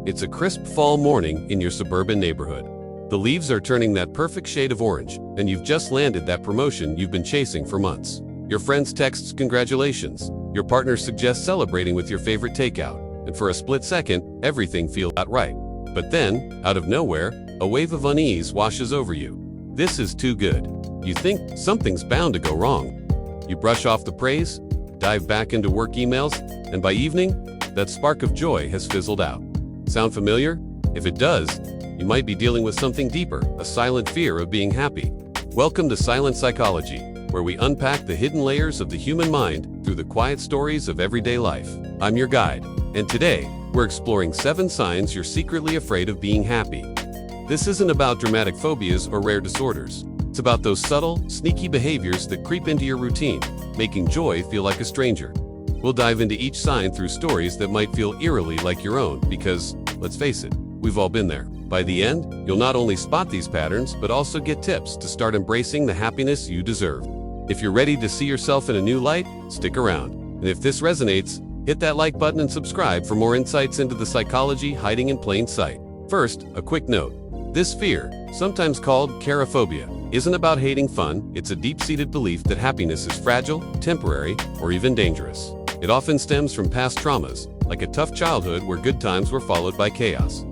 It's a crisp fall morning in your suburban neighborhood. The leaves are turning that perfect shade of orange, and you've just landed that promotion you've been chasing for months. Your friends texts congratulations. Your partner suggests celebrating with your favorite takeout. And for a split second, everything feels right. But then, out of nowhere, a wave of unease washes over you. This is too good. You think something's bound to go wrong. You brush off the praise, dive back into work emails, and by evening, that spark of joy has fizzled out. Sound familiar? If it does, you might be dealing with something deeper, a silent fear of being happy. Welcome to Silent Psychology, where we unpack the hidden layers of the human mind through the quiet stories of everyday life. I'm your guide, and today, we're exploring 7 signs you're secretly afraid of being happy. This isn't about dramatic phobias or rare disorders. It's about those subtle, sneaky behaviors that creep into your routine, making joy feel like a stranger. We'll dive into each sign through stories that might feel eerily like your own because, let's face it, we've all been there. By the end, you'll not only spot these patterns, but also get tips to start embracing the happiness you deserve. If you're ready to see yourself in a new light, stick around. And if this resonates, hit that like button and subscribe for more insights into the psychology hiding in plain sight. First, a quick note. This fear, sometimes called cherophobia, isn't about hating fun. It's a deep-seated belief that happiness is fragile, temporary, or even dangerous. It often stems from past traumas, like a tough childhood where good times were followed by chaos,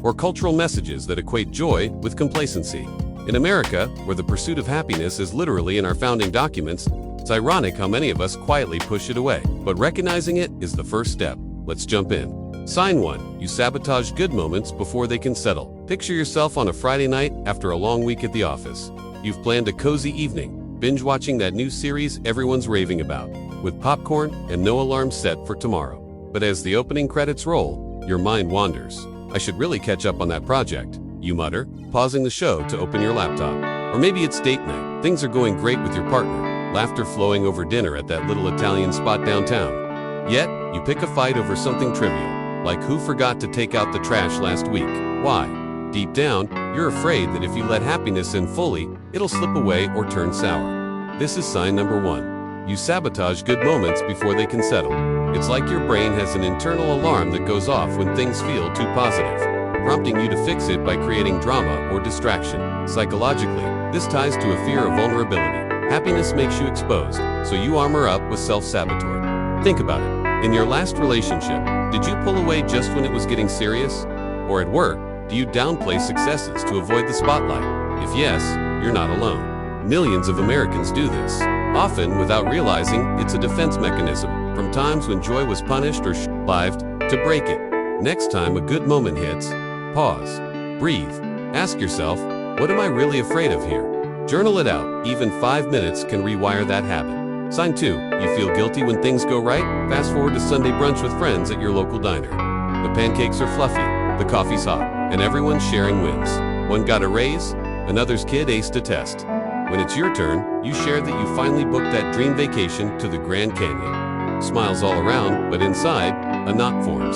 or cultural messages that equate joy with complacency. In America, where the pursuit of happiness is literally in our founding documents, it's ironic how many of us quietly push it away. But recognizing it is the first step. Let's jump in. Sign 1. You sabotage good moments before they can settle. Picture yourself on a Friday night after a long week at the office. You've planned a cozy evening, binge-watching that new series everyone's raving about, with popcorn and no alarm set for tomorrow. But as the opening credits roll, your mind wanders. I should really catch up on that project, you mutter, pausing the show to open your laptop. Or maybe it's date night. Things are going great with your partner, laughter flowing over dinner at that little Italian spot downtown. Yet, you pick a fight over something trivial, like who forgot to take out the trash last week. Why? Deep down, you're afraid that if you let happiness in fully, it'll slip away or turn sour. This is sign number 1. You sabotage good moments before they can settle. It's like your brain has an internal alarm that goes off when things feel too positive, prompting you to fix it by creating drama or distraction. Psychologically, this ties to a fear of vulnerability. Happiness makes you exposed, so you armor up with self-sabotage. Think about it. In your last relationship, did you pull away just when it was getting serious? Or at work, do you downplay successes to avoid the spotlight? If yes, you're not alone. Millions of Americans do this, often without realizing it's a defense mechanism, from times when joy was punished or lived to break it. Next time a good moment hits, pause, breathe, ask yourself, what am I really afraid of here? Journal it out. Even 5 minutes can rewire that habit. Sign 2. You feel guilty when things go right? Fast forward to Sunday brunch with friends at your local diner. The pancakes are fluffy, the coffee's hot, and everyone's sharing wins. One got a raise, another's kid aced a test. When it's your turn, you share that you finally booked that dream vacation to the Grand Canyon. Smiles all around, but inside, a knot forms.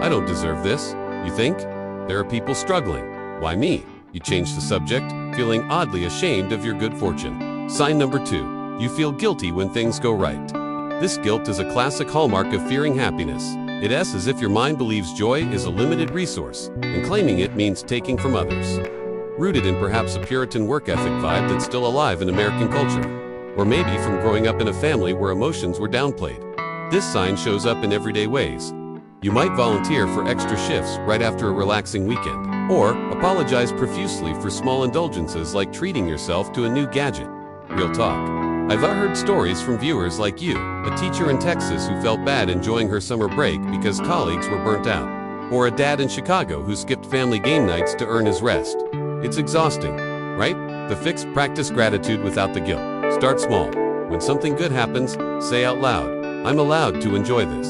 I don't deserve this, you think? There are people struggling. Why me? You change the subject, feeling oddly ashamed of your good fortune. Sign number 2. You feel guilty when things go right. This guilt is a classic hallmark of fearing happiness. It is as if your mind believes joy is a limited resource, and claiming it means taking from others. Rooted in perhaps a Puritan work ethic vibe that's still alive in American culture. Or maybe from growing up in a family where emotions were downplayed. This sign shows up in everyday ways. You might volunteer for extra shifts right after a relaxing weekend, or apologize profusely for small indulgences like treating yourself to a new gadget. Real talk. I've heard stories from viewers like you, a teacher in Texas who felt bad enjoying her summer break because colleagues were burnt out, or a dad in Chicago who skipped family game nights to earn his rest. It's exhausting, right? The fix: practice gratitude without the guilt. Start small. When something good happens, say out loud, I'm allowed to enjoy this.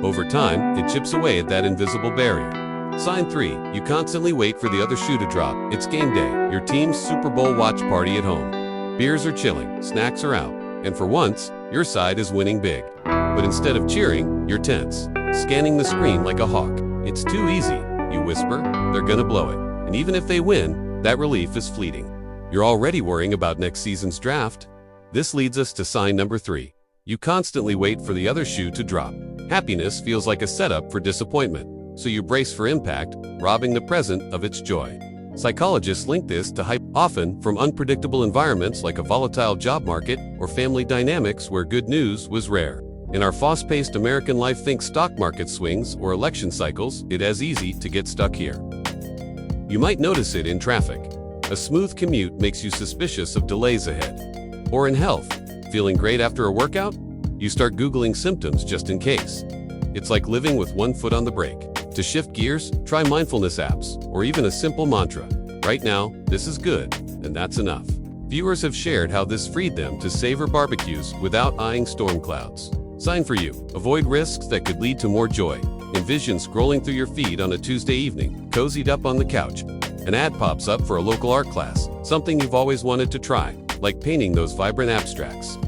Over time, it chips away at that invisible barrier. Sign 3. You constantly wait for the other shoe to drop. It's game day, your team's Super Bowl watch party at home. Beers are chilling, snacks are out, and for once, your side is winning big. But instead of cheering, you're tense, scanning the screen like a hawk. It's too easy, you whisper, they're gonna blow it. And even if they win, that relief is fleeting. You're already worrying about next season's draft. This leads us to sign number 3. You constantly wait for the other shoe to drop. Happiness feels like a setup for disappointment. so you brace for impact, robbing the present of its joy. Psychologists link this to hype, often from unpredictable environments like a volatile job market or family dynamics where good news was rare. In our fast-paced American life, think stock market swings or election cycles, it's as easy to get stuck here. You might notice it in traffic. A smooth commute makes you suspicious of delays ahead. Or in health, feeling great after a workout? You start Googling symptoms just in case. It's like living with one foot on the brake. To shift gears, try mindfulness apps, or even a simple mantra. Right now, this is good, and that's enough. Viewers have shared how this freed them to savor barbecues without eyeing storm clouds. Sign for you. Avoid risks that could lead to more joy. Envision scrolling through your feed on a Tuesday evening, cozied up on the couch. An ad pops up for a local art class, something you've always wanted to try, like painting those vibrant abstracts.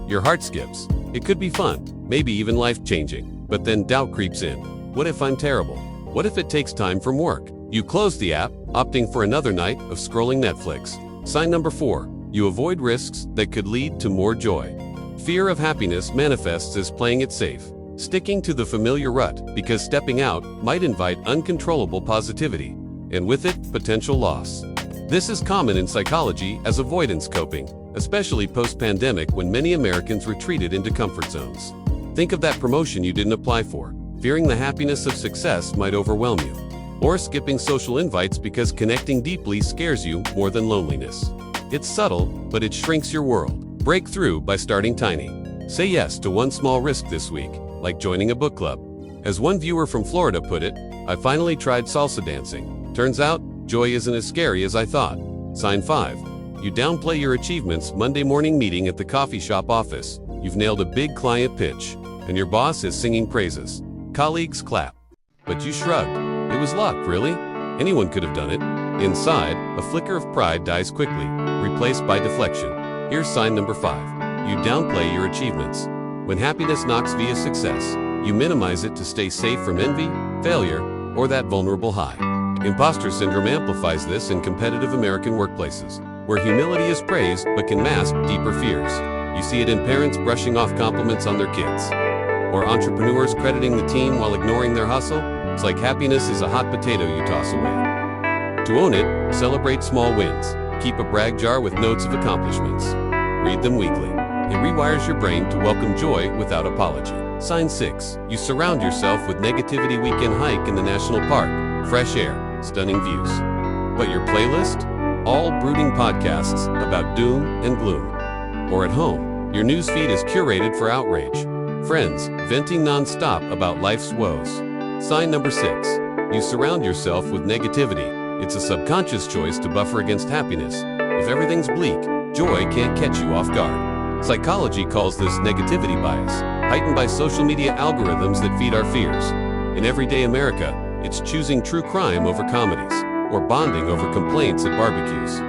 Your heart skips. It could be fun, maybe even life-changing, but then doubt creeps in. What if I'm terrible? What if it takes time from work? You close the app, opting for another night of scrolling Netflix. Sign number 4. You avoid risks that could lead to more joy. Fear of happiness manifests as playing it safe, sticking to the familiar rut because stepping out might invite uncontrollable positivity, and with it, potential loss. This is common in psychology as avoidance coping, especially post-pandemic when many Americans retreated into comfort zones. Think of that promotion you didn't apply for, fearing the happiness of success might overwhelm you. Or skipping social invites because connecting deeply scares you more than loneliness. It's subtle, but it shrinks your world. Break through by starting tiny. Say yes to one small risk this week, like joining a book club. As one viewer from Florida put it, I finally tried salsa dancing. Turns out, joy isn't as scary as I thought. Sign 5. You downplay your achievements. Monday morning meeting at the coffee shop office. You've nailed a big client pitch, and your boss is singing praises. Colleagues clap. But you shrugged. It was luck, really? Anyone could have done it. Inside, a flicker of pride dies quickly, replaced by deflection. Here's sign number 5. You downplay your achievements. When happiness knocks via success, you minimize it to stay safe from envy, failure, or that vulnerable high. Imposter syndrome amplifies this in competitive American workplaces, where humility is praised but can mask deeper fears. You see it in parents brushing off compliments on their kids, or entrepreneurs crediting the team while ignoring their hustle. It's like happiness is a hot potato you toss away. To own it, celebrate small wins. Keep a brag jar with notes of accomplishments. Read them weekly. It rewires your brain to welcome joy without apology. Sign 6. You surround yourself with negativity. Weekend hike in the national park. Fresh air, stunning views. But your playlist? All brooding podcasts about doom and gloom. Or at home, your newsfeed is curated for outrage. Friends venting non-stop about life's woes. Sign number 6. You surround yourself with negativity. It's a subconscious choice to buffer against happiness. If everything's bleak, joy can't catch you off guard. Psychology calls this negativity bias, heightened by social media algorithms that feed our fears. In everyday America, it's choosing true crime over comedies, or bonding over complaints at barbecues.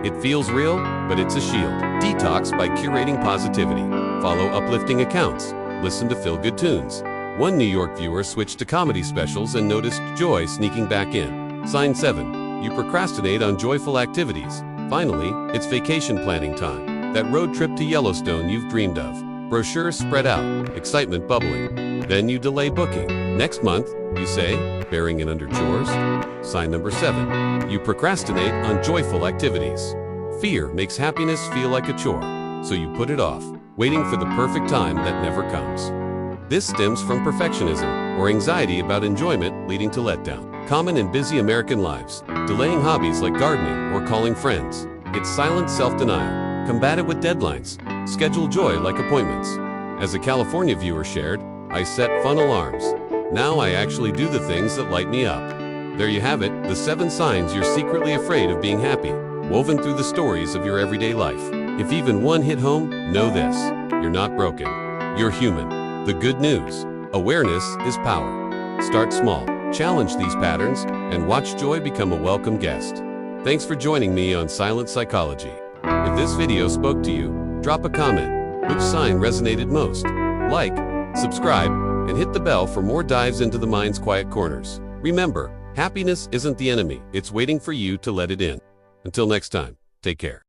It feels real, but it's a shield. Detox by curating positivity. Follow uplifting accounts. Listen to feel-good tunes. One New York viewer switched to comedy specials and noticed joy sneaking back in. Sign 7. You procrastinate on joyful activities. Finally, it's vacation planning time. That road trip to Yellowstone you've dreamed of. Brochures spread out, excitement bubbling. Then you delay booking. Next month, you say, bearing it under chores. Sign number 7. You procrastinate on joyful activities. Fear makes happiness feel like a chore, so you put it off, waiting for the perfect time that never comes. This stems from perfectionism or anxiety about enjoyment leading to letdown. Common in busy American lives, delaying hobbies like gardening or calling friends. It's silent self-denial. Combat it with deadlines. Schedule joy like appointments. As a California viewer shared, I set fun alarms. Now I actually do the things that light me up. There you have it, the 7 signs you're secretly afraid of being happy, woven through the stories of your everyday life. If even one hit home, know this: you're not broken. You're human. The good news: awareness is power. Start small, challenge these patterns, and watch joy become a welcome guest. Thanks for joining me on Silent Psychology. If this video spoke to you, drop a comment. Which sign resonated most? Like, subscribe, and hit the bell for more dives into the mind's quiet corners. Remember, happiness isn't the enemy, it's waiting for you to let it in. Until next time, take care.